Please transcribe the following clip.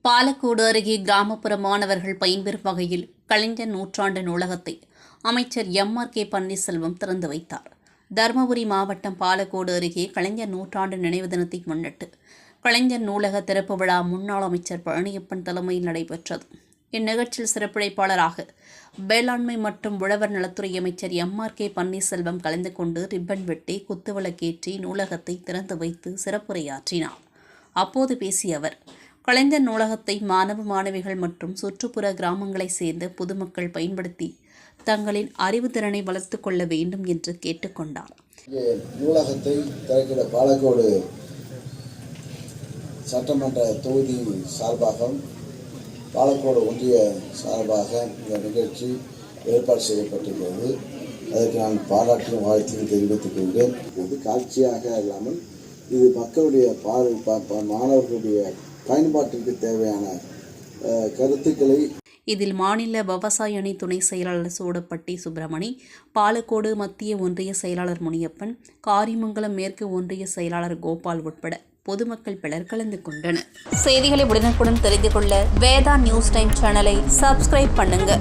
பாலக்கோடு அருகே கிராமப்புற மாணவர்கள் பயன்பெறும் வகையில் கலைஞர் நூற்றாண்டு நூலகத்தை அமைச்சர் எம்.ஆர்.கே. பன்னீர்செல்வம் திறந்து வைத்தார். தருமபுரி மாவட்டம் பாலக்கோடு அருகே கலைஞர் நூற்றாண்டு நினைவு தினத்தை முன்னிட்டு கலைஞர் நூலக திறப்பு விழா முன்னாள் அமைச்சர் பழனியப்பன் தலைமையில் நடைபெற்றது. இந்நிகழ்ச்சியில் சிறப்புழைப்பாளராக வேளாண்மை மற்றும் உழவர் நலத்துறை அமைச்சர் எம்.ஆர்.கே. பன்னீர்செல்வம் கலந்து கொண்டு ரிப்பன் வெட்டி குத்துவிளக்கேற்றி நூலகத்தை திறந்து வைத்து சிறப்புரையாற்றினார். அப்போது பேசிய அவர், கலைஞர் நூலகத்தை மாணவ மாணவிகள் மற்றும் சுற்றுப்புற கிராமங்களைச் சேர்ந்த பொதுமக்கள் பயன்படுத்தி தங்களின் அறிவுத்திறனை வளர்த்துக் கொள்ள வேண்டும் என்று கேட்டுக்கொண்டார். நூலகத்தை திறக்கிற பாலக்கோடு சட்டமன்ற தொகுதி சார்பாக பாலக்கோடு ஒன்றிய சார்பாக இந்த நிகழ்ச்சி ஏற்பாடு செய்யப்பட்டிருக்கிறது. அதற்கு நான் பாராட்டியும் வாழ்த்தையும் தெரிவித்துக் கொள்கிறேன். இது காட்சியாக இல்லாமல் இது மக்களுடைய மாணவர்களுடைய பயன்பாட்டிற்கு தேவையான கருத்துக்களை இதில் மாநில விவசாய அணி துணை செயலாளர் சோடப்பட்டி சுப்பிரமணி, பாலக்கோடு மத்திய ஒன்றிய செயலாளர் முனியப்பன், காரிமங்கலம் மேற்கு ஒன்றிய செயலாளர் கோபால் உட்பட பொதுமக்கள் பலர் கலந்து கொண்டனர். செய்திகளை உடனுக்குடன் தெரிந்து கொள்ள வேதா நியூஸ் டைம் சேனலை சப்ஸ்கிரைப் பண்ணுங்க.